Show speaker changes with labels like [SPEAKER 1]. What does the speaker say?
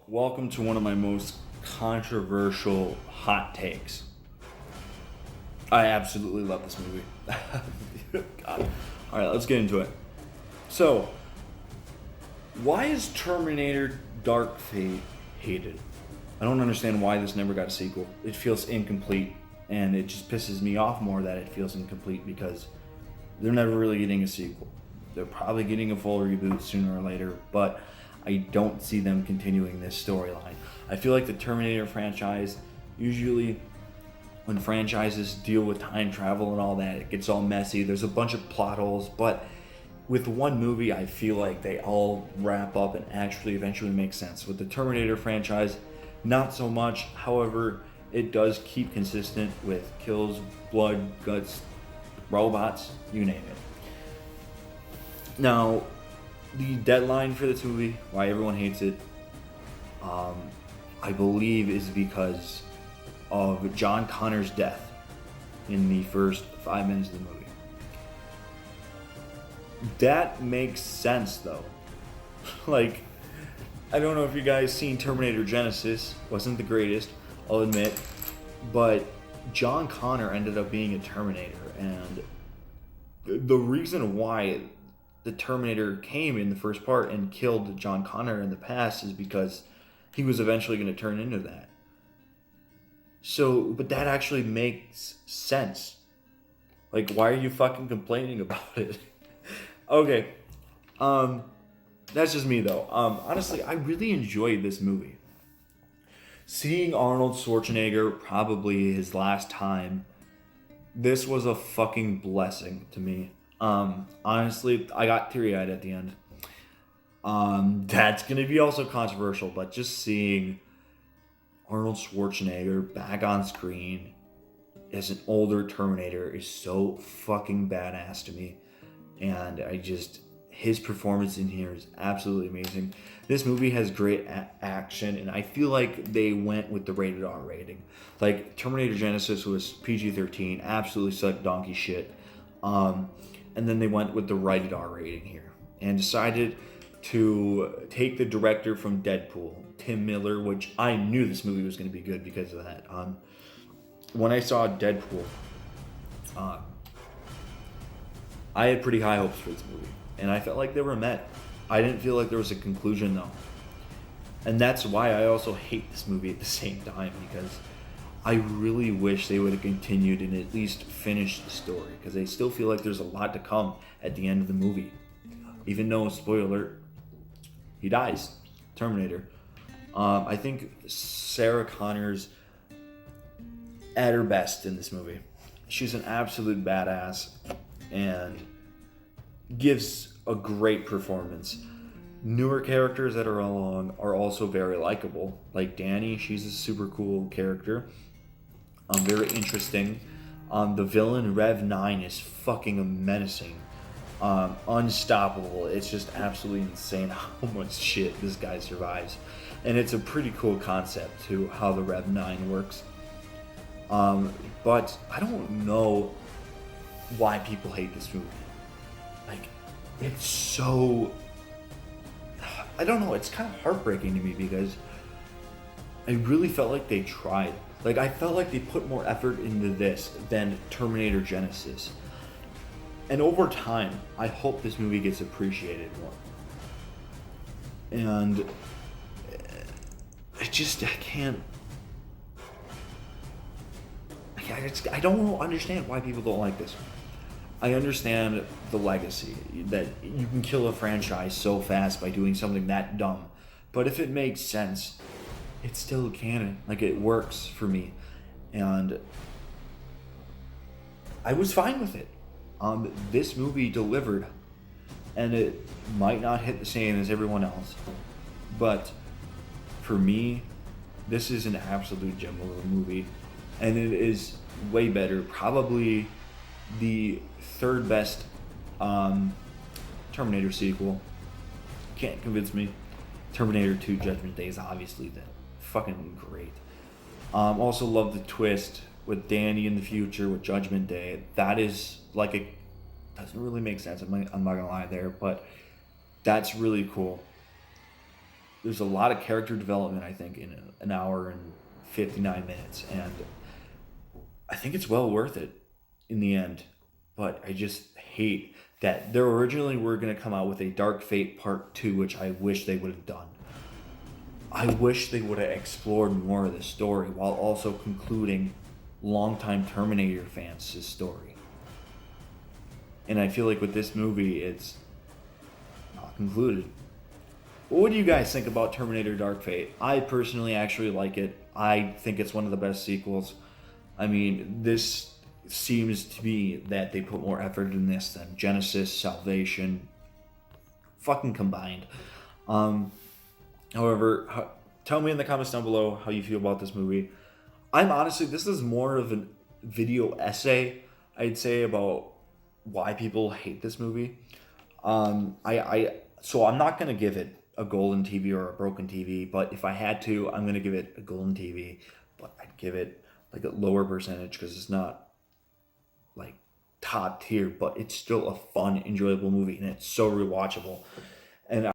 [SPEAKER 1] welcome to one of my most controversial hot takes. I absolutely love this movie. God. All right, let's get into it. So, why is Terminator Dark Fate hated? I don't understand why this never got a sequel. It feels incomplete, and it just pisses me off more that it feels incomplete because they're never really getting a sequel. They're probably getting a full reboot sooner or later, but I don't see them continuing this storyline. I feel like the Terminator franchise, usually when franchises deal with time travel and all that, it gets all messy. There's a bunch of plot holes, but with one movie, I feel like they all wrap up and actually eventually make sense. With the Terminator franchise, not so much. However, it does keep consistent with kills, blood, guts, robots, you name it. Now, the deadline for this movie, why everyone hates it, I believe is because of John Connor's death in the first 5 minutes of the movie. That makes sense though. Like, I don't know if you guys seen Terminator Genesis, wasn't the greatest, I'll admit, but John Connor ended up being a Terminator, and the reason why the Terminator came in the first part and killed John Connor in the past is because he was eventually going to turn into that. So, but that actually makes sense. Like, why are you fucking complaining about it? Okay, that's just me though. Honestly, I really enjoyed this movie. Seeing Arnold Schwarzenegger, probably his last time, this was a fucking blessing to me. Honestly, I got teary-eyed at the end. That's gonna be also controversial, but just seeing Arnold Schwarzenegger back on screen as an older Terminator is so fucking badass to me. And his performance in here is absolutely amazing. This movie has great action, and I feel like they went with the rated R rating. Like, Terminator Genesis was PG-13, absolutely sucked donkey shit. And then they went with the rated R rating here and decided to take the director from Deadpool, Tim Miller, which I knew this movie was going to be good because of that. When I saw Deadpool, I had pretty high hopes for this movie, and I felt like they were met. I didn't feel like there was a conclusion though. And that's why I also hate this movie at the same time, because I really wish they would have continued and at least finished the story, because I still feel like there's a lot to come at the end of the movie. Even though, spoiler alert, he dies. Terminator. I think Sarah Connor's at her best in this movie. She's an absolute badass and gives a great performance. Newer characters that are along are also very likable. Like Danny, she's a super cool character. Very interesting. The villain, Rev 9, is fucking menacing. Unstoppable. It's just absolutely insane how much shit this guy survives. And it's a pretty cool concept to how the Rev 9 works. But I don't know why people hate this movie. Like, it's so... I don't know, it's kind of heartbreaking to me because I really felt like they tried. Like, I felt like they put more effort into this than Terminator Genesis. And over time, I hope this movie gets appreciated more. And I can't... I don't understand why people don't like this. I understand the legacy, that you can kill a franchise so fast by doing something that dumb. But if it makes sense, it's still canon. Like, it works for me. And I was fine with it. This movie delivered. And it might not hit the same as everyone else. But for me, this is an absolute gem of a movie. And it is way better. Probably the third best Terminator sequel. Can't convince me. Terminator 2 Judgment Day is obviously fucking great. Also love the twist with Danny in the future with Judgment Day. That is like, it doesn't really make sense. I'm not gonna lie there, but that's really cool. there's a lot of character development, I think, in an hour and 59 minutes, and I think it's well worth it in the end. But I just hate that they originally were going to come out with a Dark Fate Part 2, which I wish they would have done. I wish they would have explored more of the story while also concluding longtime Terminator fans' story. And I feel like with this movie, it's not concluded. What do you guys think about Terminator Dark Fate? I personally actually like it. I think it's one of the best sequels. I mean, this seems to be that they put more effort in this than Genesis, Salvation, fucking combined. Um, However, tell me in the comments down below how you feel about this movie. I'm honestly, this is more of a video essay, I'd say, about why people hate this movie. So I'm not gonna give it a golden TV or a broken TV, but if I had to, I'm gonna give it a golden TV. But I'd give it like a lower percentage because it's not like top tier, but it's still a fun, enjoyable movie, and it's so rewatchable. And